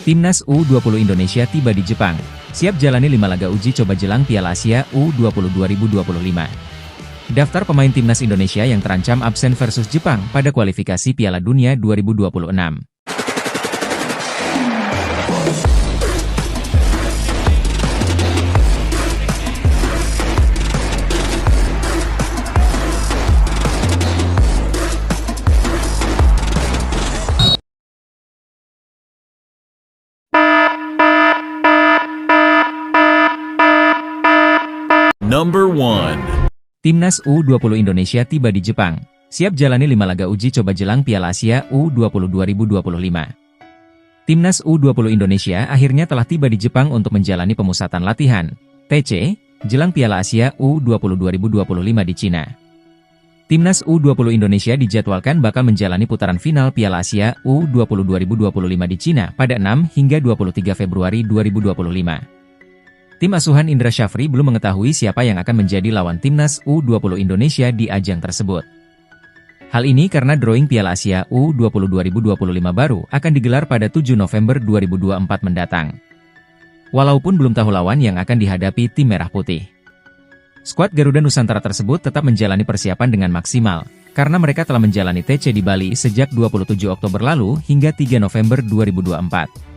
Timnas U20 Indonesia tiba di Jepang, siap jalani 5 laga uji coba jelang Piala Asia U20 2025. Daftar pemain Timnas Indonesia yang terancam absen versus Jepang pada kualifikasi Piala Dunia 2026. Number 1. Timnas U20 Indonesia tiba di Jepang, siap jalani 5 laga uji coba jelang Piala Asia U20 2025. Timnas U20 Indonesia akhirnya telah tiba di Jepang untuk menjalani pemusatan latihan, TC, jelang Piala Asia U20 2025 di Cina. Timnas U20 Indonesia dijadwalkan bakal menjalani putaran final Piala Asia U20 2025 di Cina pada 6 hingga 23 Februari 2025. Tim asuhan Indra Syafri belum mengetahui siapa yang akan menjadi lawan Timnas U20 Indonesia di ajang tersebut. Hal ini karena drawing Piala Asia U20 2025 baru akan digelar pada 7 November 2024 mendatang. Walaupun belum tahu lawan yang akan dihadapi tim Merah Putih. Skuad Garuda Nusantara tersebut tetap menjalani persiapan dengan maksimal, karena mereka telah menjalani TC di Bali sejak 27 Oktober lalu hingga 3 November 2024.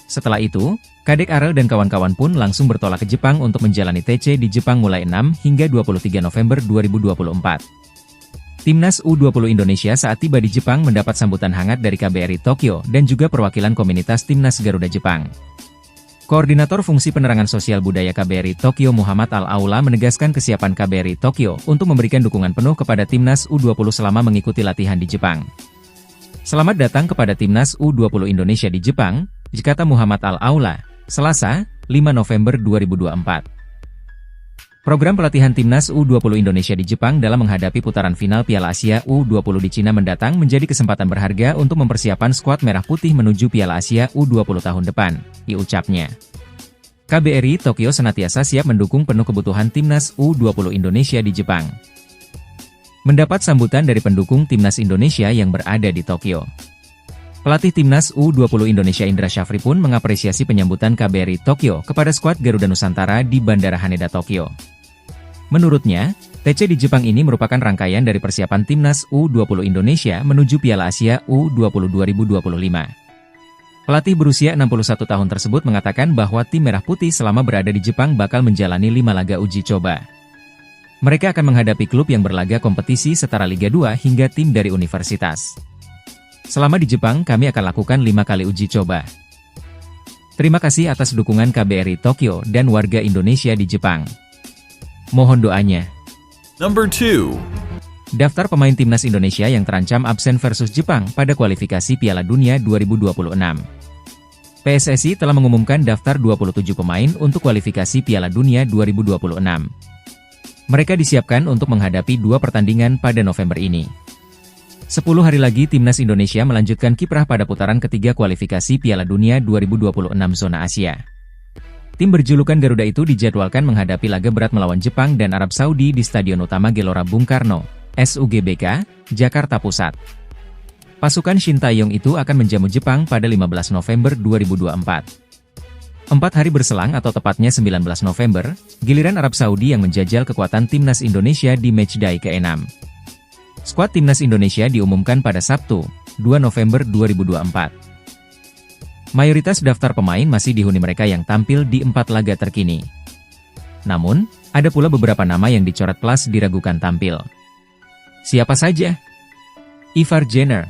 Setelah itu, Kadek Arel dan kawan-kawan pun langsung bertolak ke Jepang untuk menjalani TC di Jepang mulai 6 hingga 23 November 2024. Timnas U20 Indonesia saat tiba di Jepang mendapat sambutan hangat dari KBRI Tokyo dan juga perwakilan komunitas Timnas Garuda Jepang. Koordinator Fungsi Penerangan Sosial Budaya KBRI Tokyo Muhammad Al-Aula menegaskan kesiapan KBRI Tokyo untuk memberikan dukungan penuh kepada Timnas U20 selama mengikuti latihan di Jepang. Selamat datang kepada Timnas U20 Indonesia di Jepang, kata Muhammad Al-Aula, Selasa, 5 November 2024. Program pelatihan Timnas U20 Indonesia di Jepang dalam menghadapi putaran final Piala Asia U20 di Cina mendatang menjadi kesempatan berharga untuk mempersiapkan skuad Merah Putih menuju Piala Asia U20 tahun depan, diucapnya. KBRI Tokyo senantiasa siap mendukung penuh kebutuhan Timnas U20 Indonesia di Jepang. Mendapat sambutan dari pendukung Timnas Indonesia yang berada di Tokyo. Pelatih Timnas U20 Indonesia Indra Syafri pun mengapresiasi penyambutan KBRI Tokyo kepada skuad Garuda Nusantara di Bandara Haneda Tokyo. Menurutnya, TC di Jepang ini merupakan rangkaian dari persiapan Timnas U20 Indonesia menuju Piala Asia U20 2025. Pelatih berusia 61 tahun tersebut mengatakan bahwa tim Merah Putih selama berada di Jepang bakal menjalani 5 laga uji coba. Mereka akan menghadapi klub yang berlaga kompetisi setara Liga 2 hingga tim dari universitas. Selama di Jepang kami akan lakukan 5 kali uji coba. Terima kasih atas dukungan KBRI Tokyo dan warga Indonesia di Jepang. Mohon doanya. Number 2. Daftar pemain Timnas Indonesia yang terancam absen versus Jepang pada kualifikasi Piala Dunia 2026. PSSI telah mengumumkan daftar 27 pemain untuk kualifikasi Piala Dunia 2026. Mereka disiapkan untuk menghadapi 2 pertandingan pada November ini. 10 hari lagi Timnas Indonesia melanjutkan kiprah pada putaran ketiga kualifikasi Piala Dunia 2026 zona Asia. Tim berjulukan Garuda itu dijadwalkan menghadapi laga berat melawan Jepang dan Arab Saudi di Stadion Utama Gelora Bung Karno, SUGBK, Jakarta Pusat. Pasukan Shin Tae-yong itu akan menjamu Jepang pada 15 November 2024. 4 hari berselang atau tepatnya 19 November, giliran Arab Saudi yang menjajal kekuatan Timnas Indonesia di matchday ke-6. Skuad Timnas Indonesia diumumkan pada Sabtu, 2 November 2024. Mayoritas daftar pemain masih dihuni mereka yang tampil di 4 laga terkini. Namun, ada pula beberapa nama yang dicoret plus diragukan tampil. Siapa saja? Ivar Jenner.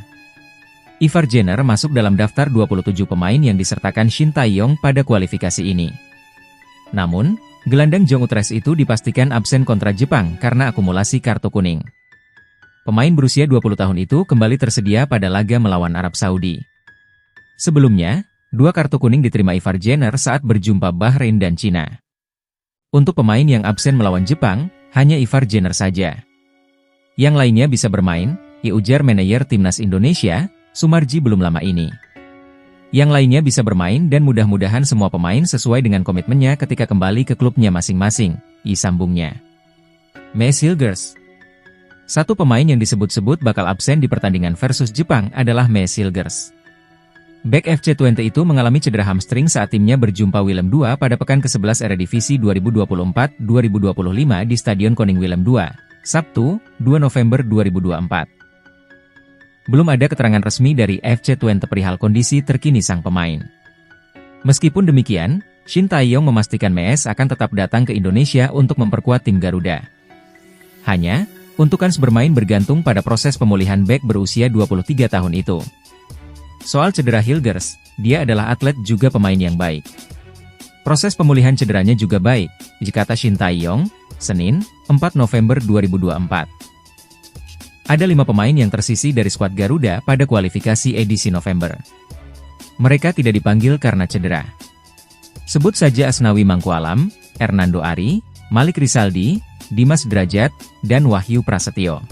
Ivar Jenner masuk dalam daftar 27 pemain yang disertakan Shin Tae-yong pada kualifikasi ini. Namun, gelandang Jong Utrecht itu dipastikan absen kontra Jepang karena akumulasi kartu kuning. Pemain berusia 20 tahun itu kembali tersedia pada laga melawan Arab Saudi. Sebelumnya, 2 kartu kuning diterima Ivar Jenner saat berjumpa Bahrain dan Cina. Untuk pemain yang absen melawan Jepang, hanya Ivar Jenner saja. Yang lainnya bisa bermain, ujar manajer Timnas Indonesia, Sumarji belum lama ini. Yang lainnya bisa bermain dan mudah-mudahan semua pemain sesuai dengan komitmennya ketika kembali ke klubnya masing-masing, sambungnya. Mads Hilgers. Satu pemain yang disebut-sebut bakal absen di pertandingan versus Jepang adalah Mads Hilgers. Bek FC Twente itu mengalami cedera hamstring saat timnya berjumpa Willem II pada pekan ke-11 Eredivisie 2024-2025 di Stadion Koning Willem II, Sabtu, 2 November 2024. Belum ada keterangan resmi dari FC Twente perihal kondisi terkini sang pemain. Meskipun demikian, Shin Tae-yong memastikan Mees akan tetap datang ke Indonesia untuk memperkuat tim Garuda. Hanya, untuk kans bermain bergantung pada proses pemulihan bek berusia 23 tahun itu. Soal cedera Hilgers, dia adalah atlet juga pemain yang baik. Proses pemulihan cederanya juga baik, kata Shin Tae-yong, Senin, 4 November 2024. Ada 5 pemain yang tersisih dari skuad Garuda pada kualifikasi edisi November. Mereka tidak dipanggil karena cedera. Sebut saja Asnawi Mangkualam, Hernando Ari, Malik Rizaldi, Dimas Derajat, dan Wahyu Prasetyo.